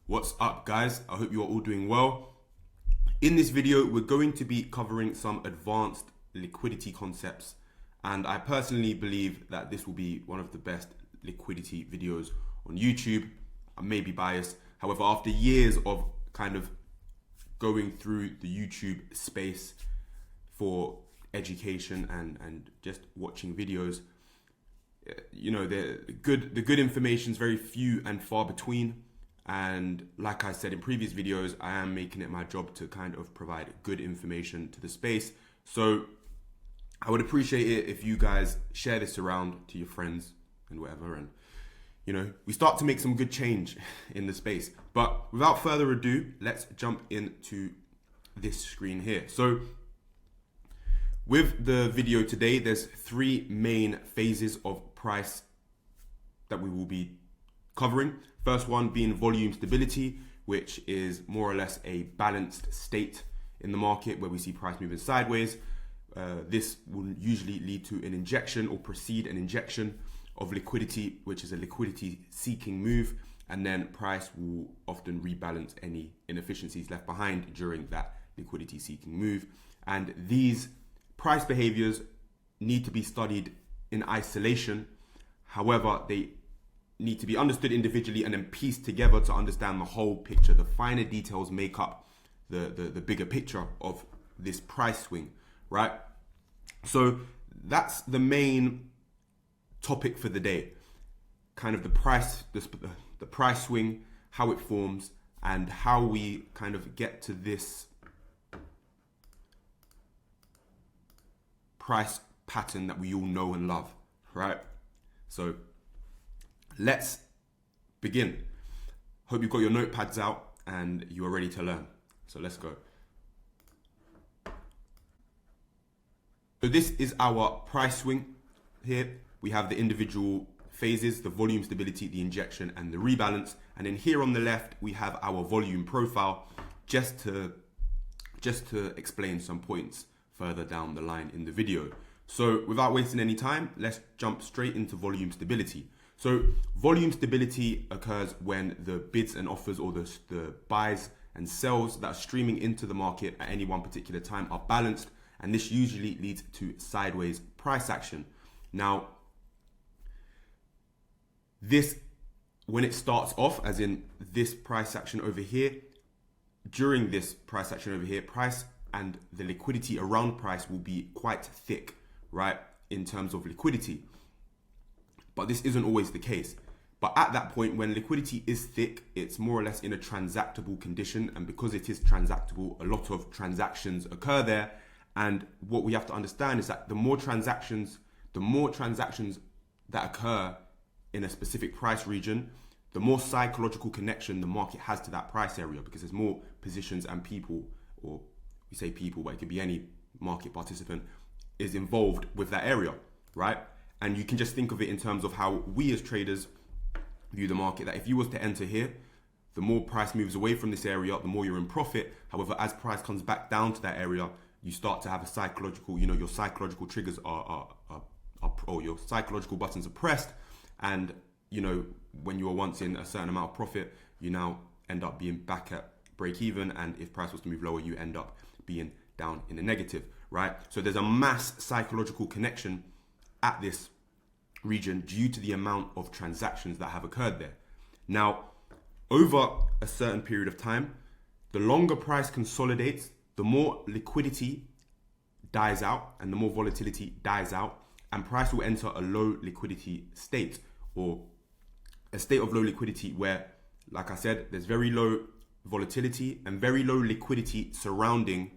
What's up, guys? I hope you are all doing well. In this video, we're going to be covering some advanced liquidity concepts, and I personally believe that this will be one of the best liquidity videos on YouTube. I may be biased. However, after years of kind of going through the YouTube space for education and just watching videos, you know, the good information is very few and far between. And like I said in previous videos, I am making it my job to kind of provide good information to the space. So I would appreciate it if you guys share this around to your friends and whatever. And, you know, we start to make some good change in the space. But without further ado, let's jump into this screen here. So with the video today, there's three main phases of price that we will be covering. First one being volume stability, which is more or less a balanced state in the market where we see price moving sideways. This will usually lead to an injection or precede an injection of liquidity, which is a liquidity seeking move, and then price will often rebalance any inefficiencies left behind during that liquidity seeking move. And these price behaviors need to be studied in isolation. However, they need to be understood individually and then pieced together to understand the whole picture. The finer details make up the bigger picture of this price swing, right? So that's the main topic for the day. Kind of the price swing, how it forms, and how we kind of get to this price pattern that we all know and love, right? So let's begin. Hope you've got your notepads out and you are ready to learn. So let's go. So this is our price swing here. We have the individual phases, the volume stability, the injection, and the rebalance. And then here on the left, we have our volume profile, just to explain some points further down the line in the video. So without wasting any time, let's jump straight into volume stability. So volume stability occurs when the bids and offers, or the buys and sells that are streaming into the market at any one particular time, are balanced, and this usually leads to sideways price action. Now, this, when it starts off, as in this price action over here, during this price action over here, price and the liquidity around price will be quite thick, right, in terms of liquidity. But this isn't always the case. But at that point, when liquidity is thick, it's more or less in a transactable condition. And because it is transactable, a lot of transactions occur there. And what we have to understand is that the more transactions that occur in a specific price region, the more psychological connection the market has to that price area, because there's more positions and people, or we say people, but it could be any market participant, is involved with that area, right? And you can just think of it in terms of how we as traders view the market, that if you was to enter here, the more price moves away from this area, the more you're in profit. However, as price comes back down to that area, you start to have a psychological, your psychological triggers or your psychological buttons are pressed. And, when you were once in a certain amount of profit, you now end up being back at break even. And if price was to move lower, you end up being down in the negative, right? So there's a mass psychological connection at this region due to the amount of transactions that have occurred there. Now, over a certain period of time, the longer price consolidates, the more liquidity dies out and the more volatility dies out, and price will enter a low liquidity state, or a state of low liquidity where, like I said, there's very low volatility and very low liquidity surrounding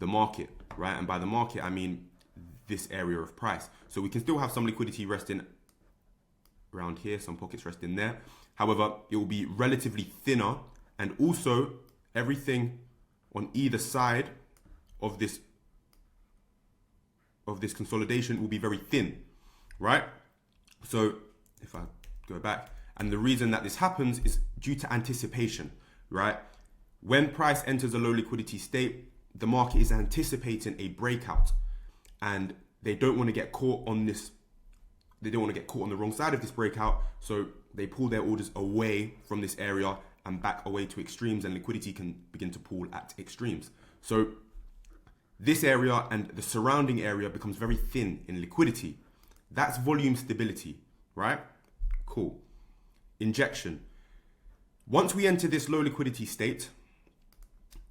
the market, right? And by the market, I mean this area of price. So we can still have some liquidity resting around here, some pockets resting there. However, it will be relatively thinner, and also everything on either side of this consolidation will be very thin, right? So if I go back, and the reason that this happens is due to anticipation, right? When price enters a low liquidity state, the market is anticipating a breakout, and they don't want to get caught on this. They don't want to get caught on the wrong side of this breakout. So they pull their orders away from this area and back away to extremes, and liquidity can begin to pool at extremes. So this area and the surrounding area becomes very thin in liquidity. That's volume stability, right? Cool. Injection. Once we enter this low liquidity state,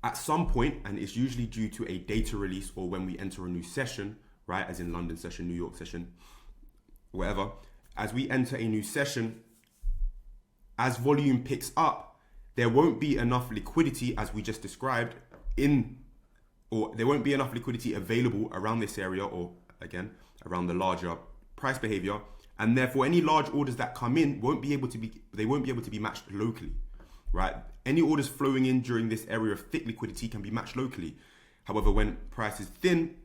at some point, and it's usually due to a data release or when we enter a new session, right? As in London session, New York session, whatever. As we enter a new session, as volume picks up, there won't be enough liquidity, as we just described, or there won't be enough liquidity available around this area, or again, around the larger price behavior. And therefore any large orders that come in won't be able to be matched locally, right? Any orders flowing in during this area of thick liquidity can be matched locally. However, when price is thin,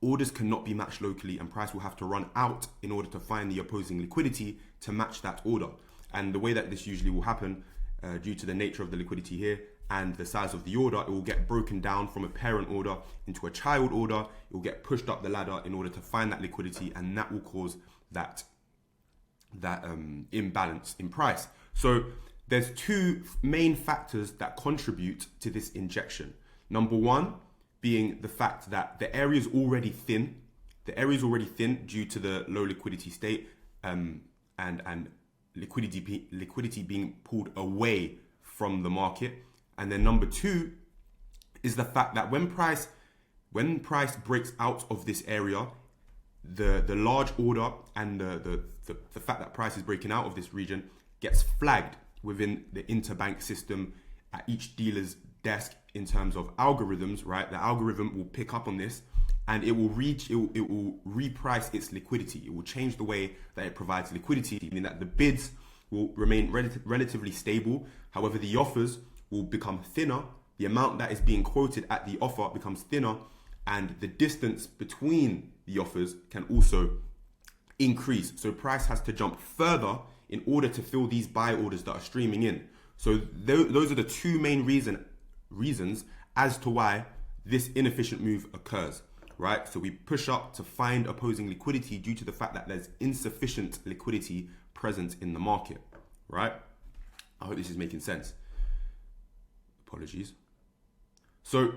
orders cannot be matched locally, and price will have to run out in order to find the opposing liquidity to match that order. And the way that this usually will happen, due to the nature of the liquidity here and the size of the order, it will get broken down from a parent order into a child order. It will get pushed up the ladder in order to find that liquidity, and that will cause that imbalance in price. So there's two main factors that contribute to this injection. Number one being the fact that the area is already thin. The area is already thin due to the low liquidity state, and liquidity being pulled away from the market. And then number two is the fact that when price breaks out of this area, the large order and the fact that price is breaking out of this region gets flagged within the interbank system at each dealer's desk in terms of algorithms, right? The algorithm will pick up on this, and it will reprice its liquidity. It will change the way that it provides liquidity, meaning that the bids will remain relatively stable. However, the offers will become thinner. The amount that is being quoted at the offer becomes thinner, and the distance between the offers can also increase. So price has to jump further in order to fill these buy orders that are streaming in. So those are the two main reasons as to why this inefficient move occurs, right? So we push up to find opposing liquidity due to the fact that there's insufficient liquidity present in the market, right? I hope this is making sense. Apologies. So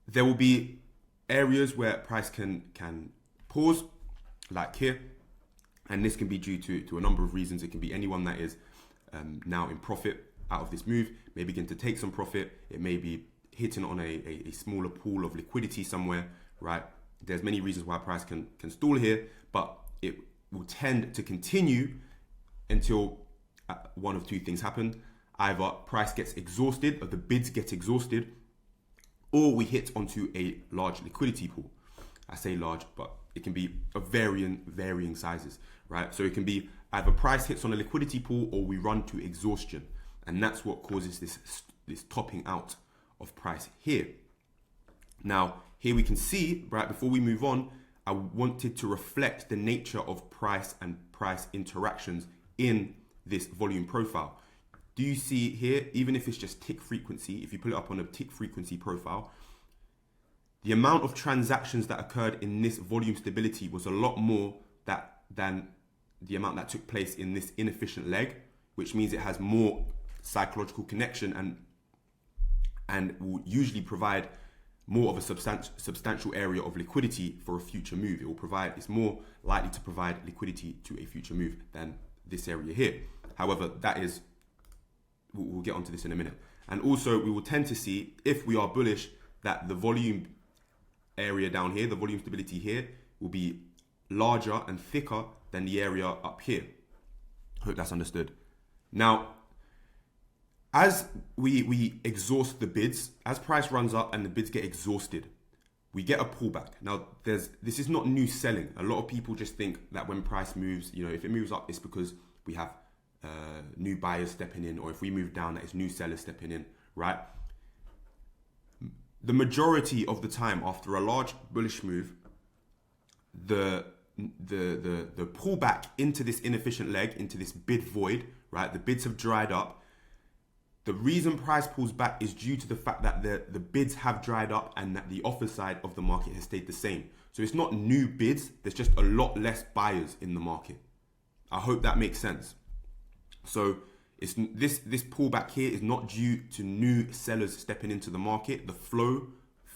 there will be areas where price can pause, like here, and this can be due to a number of reasons. It can be anyone that is now in profit out of this move may begin to take some profit. It may be hitting on a smaller pool of liquidity somewhere, right? There's many reasons why price can stall here, but it will tend to continue until one of two things happen. Either price gets exhausted, or the bids get exhausted, or we hit onto a large liquidity pool. I say large, but it can be of varying sizes, right? So it can be either price hits on a liquidity pool, or we run to exhaustion. And that's what causes this topping out of price here. Now, here we can see, right, before we move on, I wanted to reflect the nature of price and price interactions in this volume profile. Do you see here, even if it's just tick frequency, if you pull it up on a tick frequency profile, the amount of transactions that occurred in this volume stability was a lot more than the amount that took place in this inefficient leg, which means it has more psychological connection and will usually provide more of a substantial area of liquidity for a future move. It's more likely to provide liquidity to a future move than this area here. However, we'll get onto this in a minute. And also we will tend to see, if we are bullish, that the volume area down here, the volume stability here, will be larger and thicker than the area up here. I hope that's understood. Now, as we exhaust the bids, as price runs up and the bids get exhausted, we get a pullback. Now, this is not new selling. A lot of people just think that when price moves, if it moves up, it's because we have new buyers stepping in, or if we move down, that is new sellers stepping in, right? The majority of the time after a large bullish move, the pullback into this inefficient leg, into this bid void, right? The bids have dried up. The reason price pulls back is due to the fact that the bids have dried up and that the offer side of the market has stayed the same. So it's not new bids, there's just a lot less buyers in the market. I hope that makes sense. So It's this pullback here is not due to new sellers stepping into the market. The flow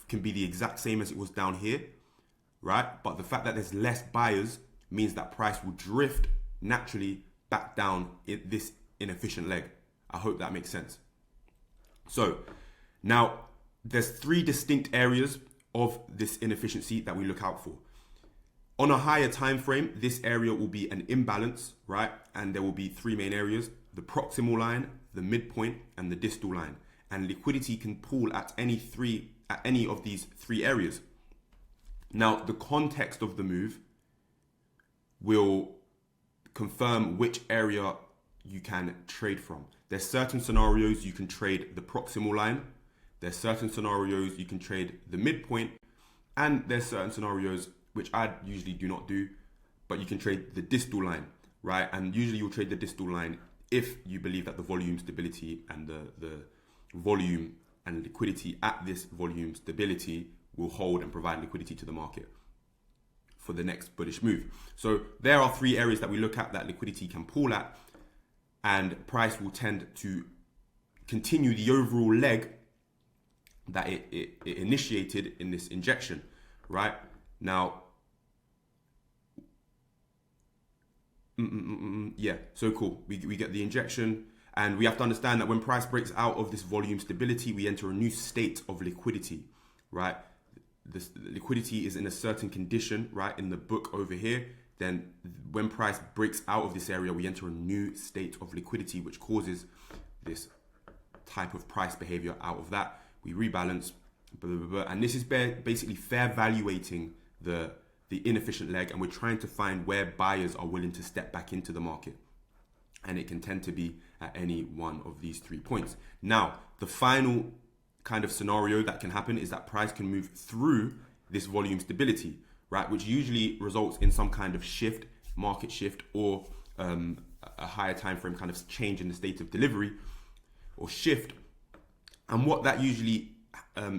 can be the exact same as it was down here, right? But the fact that there's less buyers means that price will drift naturally back down in this inefficient leg. I hope that makes sense. So now there's 3 distinct areas of this inefficiency that we look out for. On a higher time frame, this area will be an imbalance, right? And there will be 3 main areas: the proximal line, the midpoint, and the distal line. And liquidity can pool at any of these 3 areas. Now, the context of the move will confirm which area you can trade from. There's certain scenarios you can trade the proximal line. There's certain scenarios you can trade the midpoint, and there's certain scenarios which I usually do not do, but you can trade the distal line, right? And usually you'll trade the distal line if you believe that the volume stability and the volume and liquidity at this volume stability will hold and provide liquidity to the market for the next bullish move. So there are 3 areas that we look at that liquidity can pool at, and price will tend to continue the overall leg that it initiated in this injection, right? Now, yeah, so cool. We get the injection, and we have to understand that when price breaks out of this volume stability, we enter a new state of liquidity, right? This liquidity is in a certain condition, right, in the book over here. Then when price breaks out of this area, we enter a new state of liquidity, which causes this type of price behavior. Out of that, we rebalance, blah, blah, blah, and this is basically fair valuating the inefficient leg, and we're trying to find where buyers are willing to step back into the market, and it can tend to be at any one of these 3 points. Now, the final kind of scenario that can happen is that price can move through this volume stability, right, which usually results in some kind of shift, market shift, or a higher time frame kind of change in the state of delivery or shift. And what that usually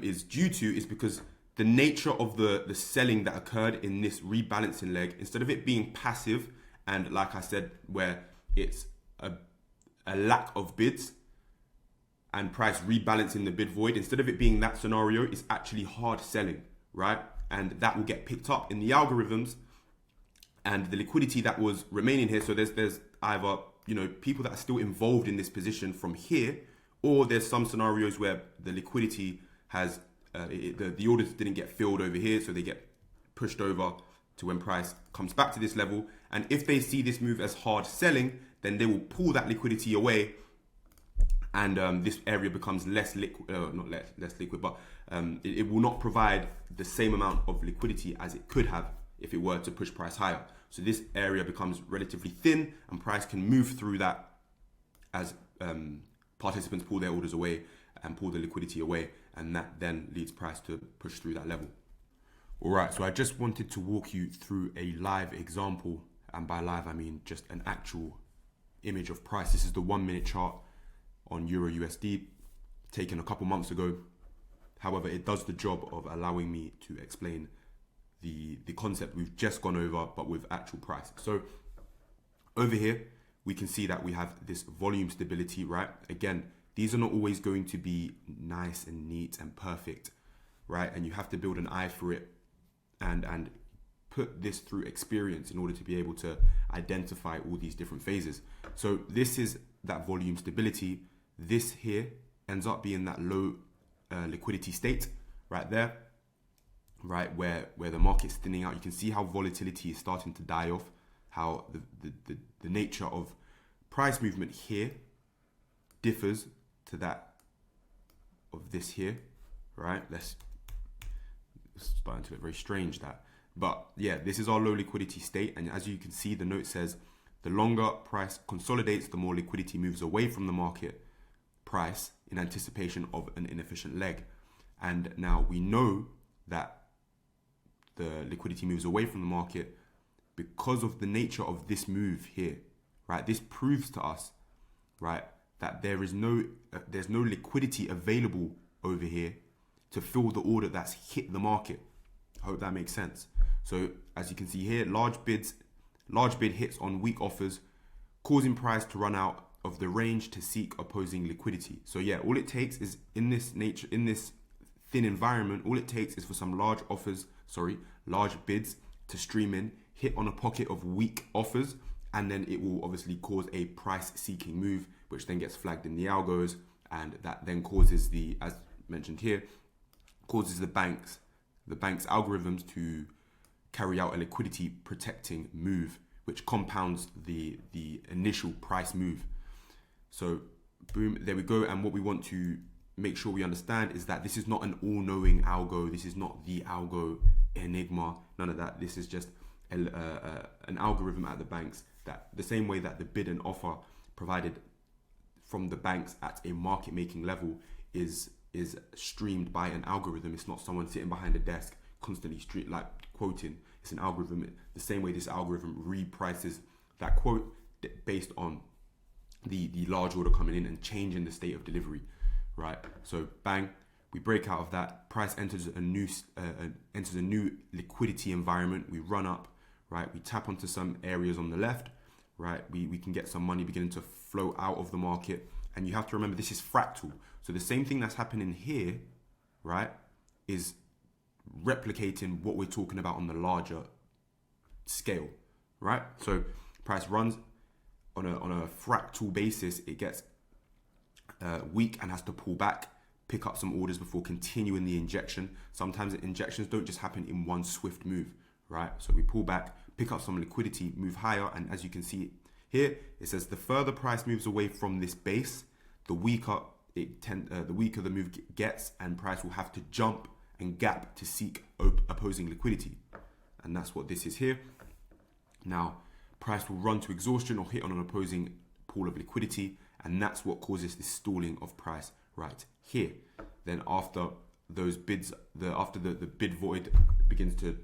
is due to is because the nature of the selling that occurred in this rebalancing leg, instead of it being passive and, like I said, where it's a lack of bids and price rebalancing the bid void, instead of it being that scenario, it's actually hard selling, right? And that will get picked up in the algorithms and the liquidity that was remaining here. So there's either, you know, people that are still involved in this position from here, or there's some scenarios where the liquidity has the orders didn't get filled over here, so they get pushed over to when price comes back to this level. And if they see this move as hard selling, then they will pull that liquidity away, and this area becomes less liquid, not less liquid, but it will not provide the same amount of liquidity as it could have if it were to push price higher. So this area becomes relatively thin, and price can move through that as participants pull their orders away and pull the liquidity away, and that then leads price to push through that level. All right, so I just wanted to walk you through a live example, and by live I mean just an actual image of price. This is the 1 minute chart on Euro USD taken a couple months ago. However, it does the job of allowing me to explain the concept we've just gone over, but with actual price. So over here, we can see that we have this volume stability, right? Again, these are not always going to be nice and neat and perfect, right? And you have to build an eye for it and put this through experience in order to be able to identify all these different phases. So this is that volume stability. This here ends up being that low liquidity state right there, right, where the market's thinning out. You can see how volatility is starting to die off, how the nature of price movement here differs to that of this here, right? It's starting to look very strange, that. But yeah, this is our low liquidity state, and as you can see, the note says the longer price consolidates, the more liquidity moves away from the market price in anticipation of an inefficient leg. And now we know that the liquidity moves away from the market because of the nature of this move here, right? This proves to us, right, that there's no liquidity available over here to fill the order that's hit the market. I hope that makes sense. So as you can see here, large bid hits on weak offers, causing price to run out of the range to seek opposing liquidity. So yeah, all it takes is in this thin environment, all it takes is for some large bids to stream in, hit on a pocket of weak offers, and then it will obviously cause a price seeking move, which then gets flagged in the algos, and that then causes as mentioned here, causes the bank's algorithms to carry out a liquidity protecting move, which compounds the initial price move. So boom, there we go. And what we want to make sure we understand is that this is not an all-knowing algo. This is not the algo enigma. None of that. This is just an algorithm at the banks, that the same way that the bid and offer provided from the banks at a market making level is streamed by an algorithm. It's not someone sitting behind a desk constantly quoting. It's an algorithm. The same way this algorithm reprices that quote based on the large order coming in and changing the state of delivery, right? So bang, we break out of that. Price enters a new liquidity environment. We run up, right? We tap onto some areas on the left, right? We can get some money beginning to flow out of the market. And you have to remember, this is fractal. So the same thing that's happening here, right, is replicating what we're talking about on the larger scale, right? So price runs on a fractal basis. It gets weak and has to pull back, pick up some orders before continuing the injection. Sometimes the injections don't just happen in one swift move, right? So we pull back, pick up some liquidity, move higher, and as you can see here, it says the further price moves away from this base, the weaker the move gets, and price will have to jump and gap to seek opposing liquidity. And that's what this is here. Now, price will run to exhaustion or hit on an opposing pool of liquidity, and that's what causes this stalling of price right here. Then after those bids, after the bid void begins to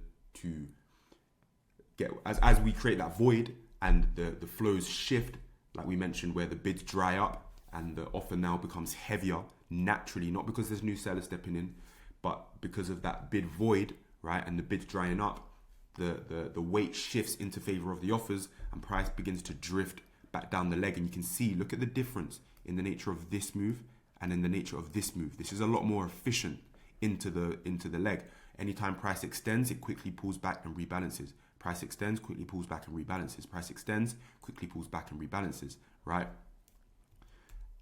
get, as we create that void and the flows shift, like we mentioned, where the bids dry up and the offer now becomes heavier naturally, not because there's new sellers stepping in, but because of that bid void, right? And the bids drying up, the weight shifts into favor of the offers, and price begins to drift back down the leg. And you can see, look at the difference in the nature of this move and in the nature of this move. This is a lot more efficient into the leg. Anytime price extends, it quickly pulls back and rebalances. Price extends, quickly pulls back and rebalances. Price extends, quickly pulls back and rebalances, right?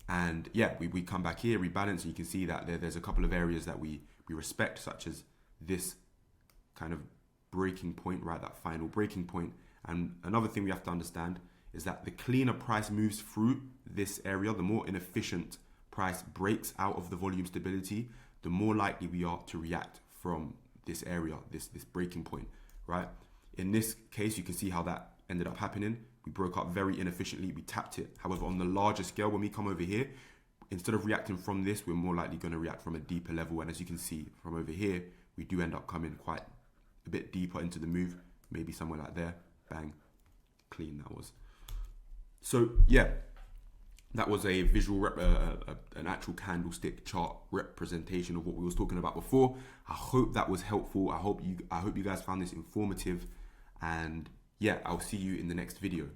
And yeah, we come back here, rebalance, and you can see that there's a couple of areas that we respect, such as this kind of breaking point, right? That final breaking point. And another thing we have to understand is that the cleaner price moves through this area, the more inefficient price breaks out of the volume stability, the more likely we are to react from this area, this breaking point, right? In this case, you can see how that ended up happening. We broke up very inefficiently, we tapped it. However, on the larger scale, when we come over here, instead of reacting from this, we're more likely going to react from a deeper level. And as you can see from over here, we do end up coming quite a bit deeper into the move, maybe somewhere like there. Bang, clean that was. So yeah, that was a visual an actual candlestick chart representation of what we was talking about before. I hope that was helpful. I hope you guys found this informative, and yeah, I'll see you in the next video.